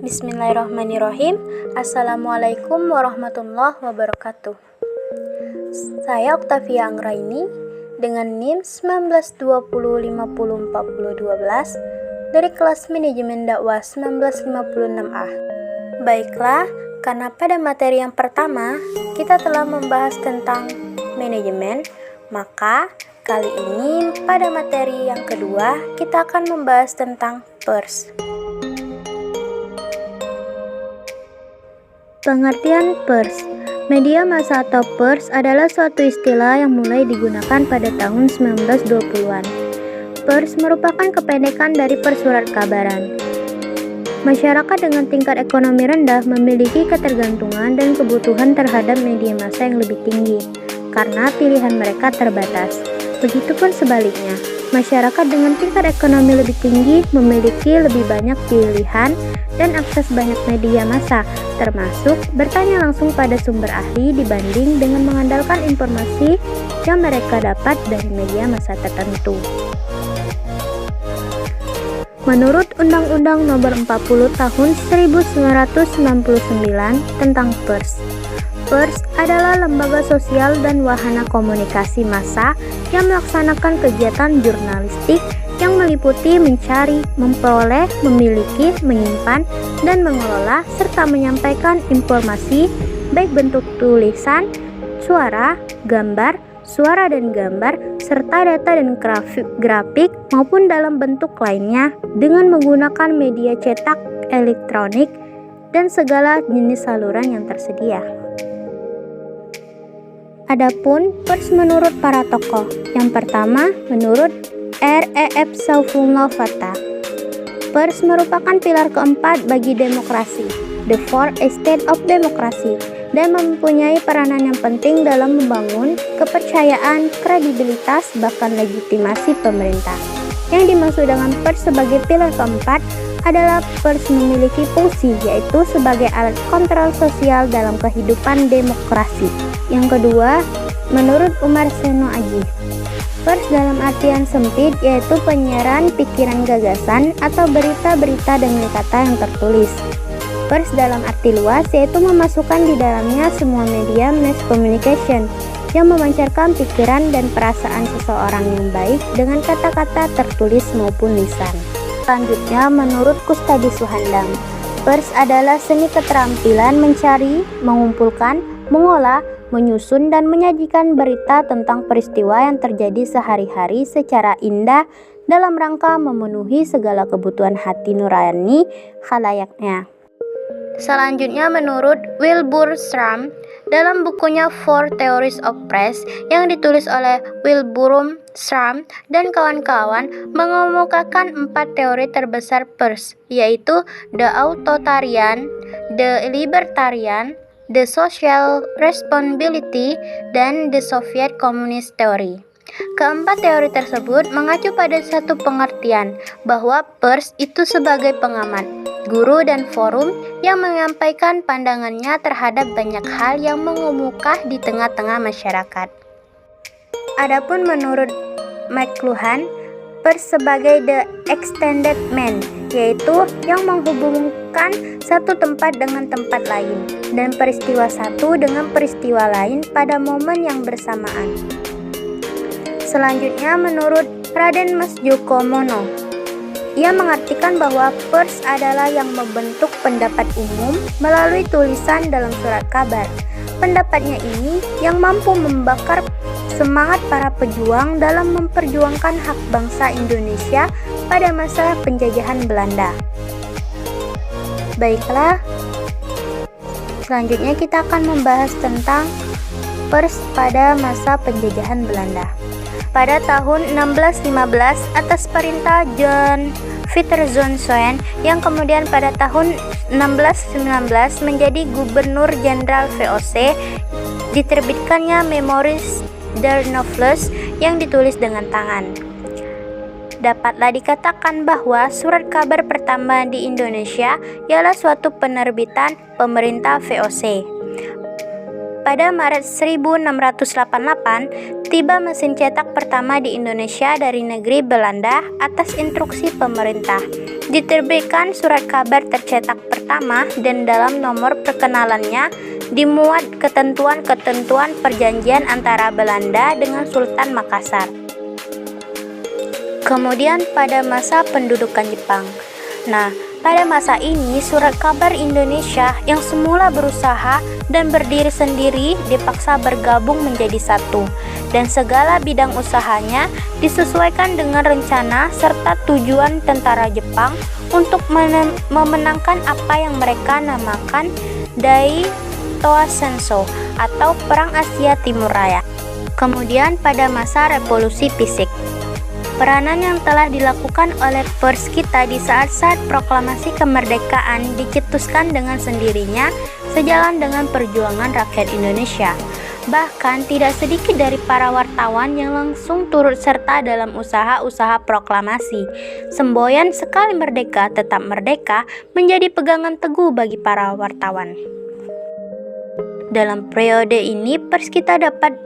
Bismillahirrahmanirrahim. Assalamualaikum warahmatullahi wabarakatuh. Saya Octavia Anggraini dengan NIM 1920504012 dari kelas manajemen dakwah 1956A. Baiklah, karena pada materi yang pertama kita telah membahas tentang manajemen, maka kali ini pada materi yang kedua kita akan membahas tentang pers. Pengertian pers. Media massa atau pers adalah suatu istilah yang mulai digunakan pada tahun 1920-an. Pers merupakan kependekan dari persurat kabaran. Masyarakat dengan tingkat ekonomi rendah memiliki ketergantungan dan kebutuhan terhadap media massa yang lebih tinggi, karena pilihan mereka terbatas. Begitupun sebaliknya, masyarakat dengan tingkat ekonomi lebih tinggi memiliki lebih banyak pilihan dan akses banyak media massa, termasuk bertanya langsung pada sumber ahli dibanding dengan mengandalkan informasi yang mereka dapat dari media massa tertentu. Menurut Undang-Undang Nomor 40 Tahun 1999 tentang pers, pers adalah lembaga sosial dan wahana komunikasi massa yang melaksanakan kegiatan jurnalistik yang meliputi mencari, memperoleh, memiliki, menyimpan, dan mengelola serta menyampaikan informasi baik bentuk tulisan, suara, gambar, suara dan gambar, serta data dan grafik maupun dalam bentuk lainnya dengan menggunakan media cetak, elektronik, dan segala jenis saluran yang tersedia. Adapun pers menurut para tokoh, yang pertama menurut R.E.F. Saifullah Fattah. Pers merupakan pilar keempat bagi demokrasi, the fourth estate of democracy, dan mempunyai peranan yang penting dalam membangun kepercayaan, kredibilitas, bahkan legitimasi pemerintah. Yang dimaksud dengan pers sebagai pilar keempat adalah pers memiliki fungsi, yaitu sebagai alat kontrol sosial dalam kehidupan demokrasi. Yang kedua, menurut Umar Seno Aji, pers dalam artian sempit yaitu penyiaran pikiran gagasan atau berita-berita dengan kata yang tertulis. Pers dalam arti luas yaitu memasukkan di dalamnya semua media mass communication yang memancarkan pikiran dan perasaan seseorang yang baik dengan kata-kata tertulis maupun lisan. Selanjutnya, menurut Kustadi Suhandang, pers adalah seni keterampilan mencari, mengumpulkan, mengolah, menyusun dan menyajikan berita tentang peristiwa yang terjadi sehari-hari secara indah dalam rangka memenuhi segala kebutuhan hati nurani khalayaknya. Selanjutnya menurut Wilbur Schramm dalam bukunya Four Theories of Press yang ditulis oleh Wilbur Schramm dan kawan-kawan mengemukakan 4 teori terbesar pers, yaitu the authoritarian, the libertarian, the social responsibility, dan the Soviet Communist Theory. Keempat teori tersebut mengacu pada satu pengertian bahwa pers itu sebagai pengamat, guru dan forum yang menyampaikan pandangannya terhadap banyak hal yang mengemuka di tengah-tengah masyarakat. Adapun menurut McLuhan, pers sebagai the extended man, yaitu yang menghubungkan satu tempat dengan tempat lain dan peristiwa satu dengan peristiwa lain pada momen yang bersamaan. Selanjutnya menurut Raden Mas Joko Mono, ia mengartikan bahwa pers adalah yang membentuk pendapat umum melalui tulisan dalam surat kabar. Pendapatnya ini yang mampu membakar semangat para pejuang dalam memperjuangkan hak bangsa Indonesia pada masa penjajahan Belanda. Baiklah, selanjutnya kita akan membahas tentang pers pada masa penjajahan Belanda. Pada tahun 1615 atas perintah John Vanderzoon yang kemudian pada tahun 1619 menjadi Gubernur Jenderal VOC, diterbitkannya Memoires der Noblesse yang ditulis dengan tangan. Dapatlah dikatakan bahwa surat kabar pertama di Indonesia ialah suatu penerbitan pemerintah VOC. Pada Maret 1688 tiba mesin cetak pertama di Indonesia dari negeri Belanda atas instruksi pemerintah. Diterbitkan surat kabar tercetak pertama dan dalam nomor perkenalannya dimuat ketentuan-ketentuan perjanjian antara Belanda dengan Sultan Makassar. Kemudian pada masa pendudukan Jepang. Nah, pada masa ini surat kabar Indonesia yang semula berusaha dan berdiri sendiri dipaksa bergabung menjadi satu, dan segala bidang usahanya disesuaikan dengan rencana serta tujuan tentara Jepang untuk memenangkan apa yang mereka namakan Dai Toa Senso atau Perang Asia Timur Raya. Kemudian pada masa revolusi fisik, peranan yang telah dilakukan oleh pers kita di saat-saat proklamasi kemerdekaan dicetuskan dengan sendirinya sejalan dengan perjuangan rakyat Indonesia. Bahkan tidak sedikit dari para wartawan yang langsung turut serta dalam usaha-usaha proklamasi. Semboyan sekali merdeka tetap merdeka menjadi pegangan teguh bagi para wartawan. Dalam periode ini pers kita dapat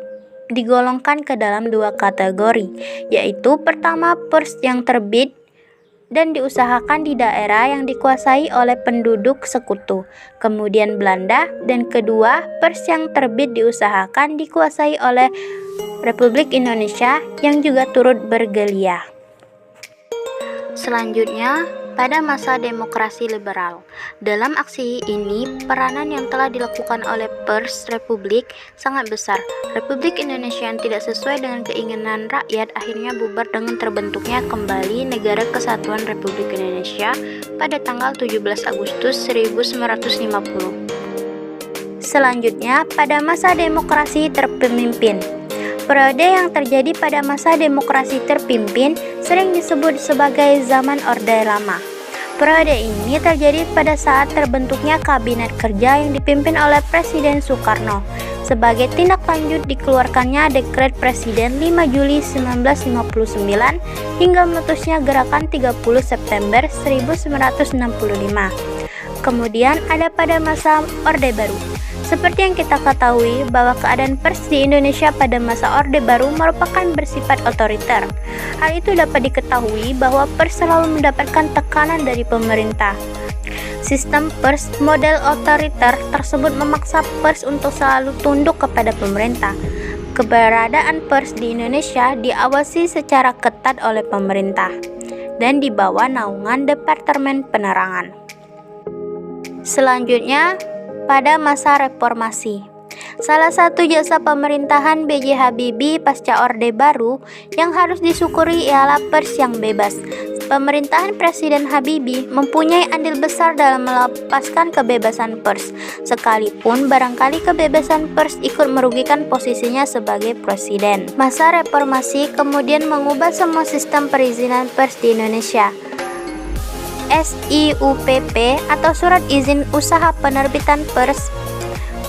digolongkan ke dalam dua kategori, yaitu pertama pers yang terbit dan diusahakan di daerah yang dikuasai oleh penduduk sekutu, kemudian Belanda, dan kedua pers yang terbit diusahakan dikuasai oleh Republik Indonesia yang juga turut bergelia. Selanjutnya, pada masa demokrasi liberal. Dalam aksi ini, peranan yang telah dilakukan oleh pers Republik sangat besar. Republik Indonesia yang tidak sesuai dengan keinginan rakyat akhirnya bubar dengan terbentuknya kembali Negara Kesatuan Republik Indonesia pada tanggal 17 Agustus 1950. Selanjutnya, pada masa demokrasi terpimpin. Periode yang terjadi pada masa demokrasi terpimpin sering disebut sebagai zaman Orde Lama. Periode ini terjadi pada saat terbentuknya Kabinet Kerja yang dipimpin oleh Presiden Soekarno. Sebagai tindak lanjut dikeluarkannya Dekret Presiden 5 Juli 1959 hingga meletusnya Gerakan 30 September 1965. Kemudian ada pada masa Orde Baru. Seperti yang kita ketahui bahwa keadaan pers di Indonesia pada masa Orde Baru merupakan bersifat otoriter. Hal itu dapat diketahui bahwa pers selalu mendapatkan tekanan dari pemerintah. Sistem pers model otoriter tersebut memaksa pers untuk selalu tunduk kepada pemerintah. Keberadaan pers di Indonesia diawasi secara ketat oleh pemerintah dan di bawah naungan Departemen Penerangan. Selanjutnya, pada masa reformasi, salah satu jasa pemerintahan B.J. Habibie pasca Orde Baru yang harus disyukuri ialah pers yang bebas. Pemerintahan Presiden Habibie mempunyai andil besar dalam melepaskan kebebasan pers, sekalipun barangkali kebebasan pers ikut merugikan posisinya sebagai presiden. Masa reformasi kemudian mengubah semua sistem perizinan pers di Indonesia. SIUPP atau Surat Izin Usaha Penerbitan Pers.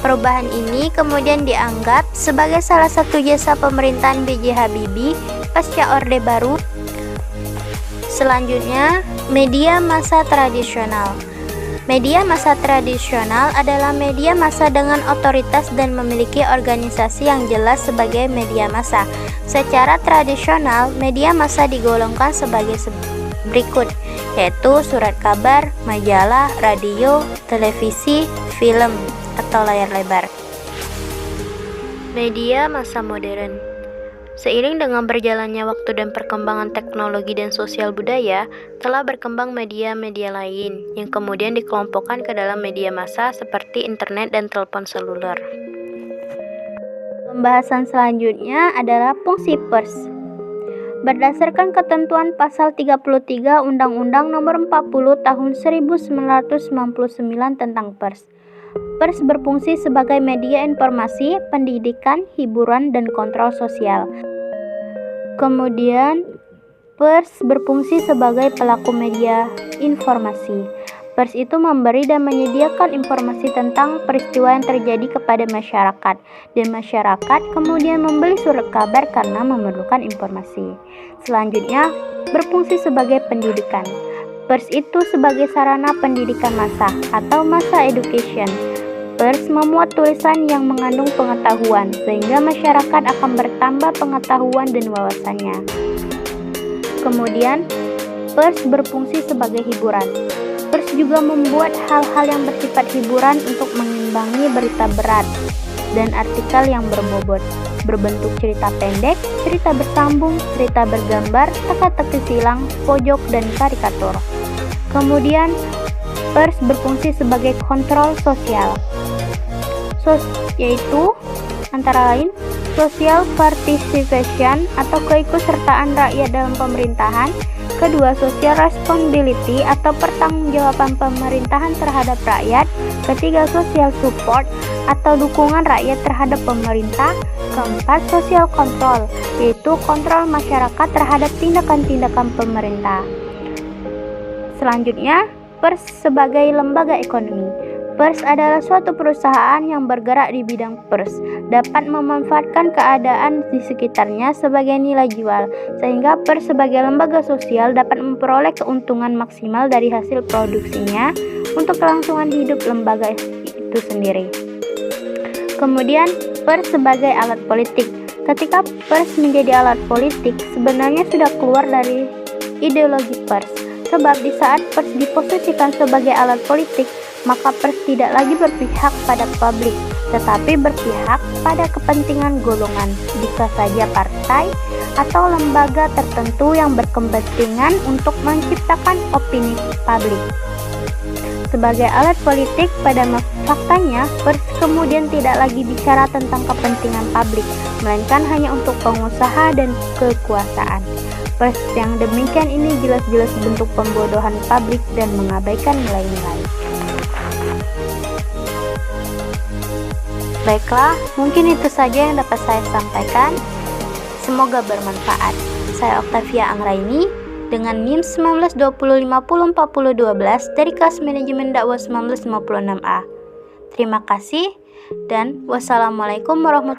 Perubahan ini kemudian dianggap sebagai salah satu jasa pemerintahan B.J. Habibie pasca Orde Baru. Selanjutnya, media massa tradisional. Media massa tradisional adalah media massa dengan otoritas dan memiliki organisasi yang jelas sebagai media massa. Secara tradisional, media massa digolongkan sebagai berikut, yaitu surat kabar, majalah, radio, televisi, film, atau layar lebar. Media massa modern. Seiring dengan berjalannya waktu dan perkembangan teknologi dan sosial budaya, telah berkembang media-media lain yang kemudian dikelompokkan ke dalam media massa seperti internet dan telepon seluler. Pembahasan selanjutnya adalah fungsi pers. Berdasarkan ketentuan pasal 33 Undang-Undang Nomor 40 Tahun 1999 tentang pers. Pers berfungsi sebagai media informasi, pendidikan, hiburan, dan kontrol sosial. Kemudian, pers berfungsi sebagai pelaku media informasi. Pers itu memberi dan menyediakan informasi tentang peristiwa yang terjadi kepada masyarakat, dan masyarakat kemudian membeli surat kabar karena memerlukan informasi. Selanjutnya, berfungsi sebagai pendidikan. Pers itu sebagai sarana pendidikan massa atau massa education. Pers memuat tulisan yang mengandung pengetahuan, sehingga masyarakat akan bertambah pengetahuan dan wawasannya. Kemudian, pers berfungsi sebagai hiburan. Pers juga membuat hal-hal yang bersifat hiburan untuk mengimbangi berita berat dan artikel yang berbobot, berbentuk cerita pendek, cerita bersambung, cerita bergambar, teka-teki silang, pojok, dan karikatur. Kemudian, pers berfungsi sebagai kontrol sosial, yaitu antara lain social participation atau keikutsertaan rakyat dalam pemerintahan. Kedua, social responsibility atau pertanggungjawaban pemerintahan terhadap rakyat. Ketiga, social support atau dukungan rakyat terhadap pemerintah. Keempat, social control, yaitu kontrol masyarakat terhadap tindakan-tindakan pemerintah. Selanjutnya, pers sebagai lembaga ekonomi. Pers adalah suatu perusahaan yang bergerak di bidang pers, dapat memanfaatkan keadaan di sekitarnya sebagai nilai jual, sehingga pers sebagai lembaga sosial dapat memperoleh keuntungan maksimal dari hasil produksinya untuk kelangsungan hidup lembaga itu sendiri. Kemudian, pers sebagai alat politik. Ketika pers menjadi alat politik, sebenarnya sudah keluar dari ideologi pers, sebab di saat pers diposisikan sebagai alat politik, maka pers tidak lagi berpihak pada publik, tetapi berpihak pada kepentingan golongan, bisa saja partai atau lembaga tertentu yang berkepentingan untuk menciptakan opini publik. Sebagai alat politik, pada faktanya, pers kemudian tidak lagi bicara tentang kepentingan publik, melainkan hanya untuk pengusaha dan kekuasaan. Pers yang demikian ini jelas-jelas bentuk pembodohan publik dan mengabaikan nilai-nilai. Baiklah, mungkin itu saja yang dapat saya sampaikan. Semoga bermanfaat. Saya Octavia Anggraini dengan NIM 1920504012 dari kelas manajemen dakwah 1956A. Terima kasih dan wassalamualaikum warahmatullahi wabarakatuh.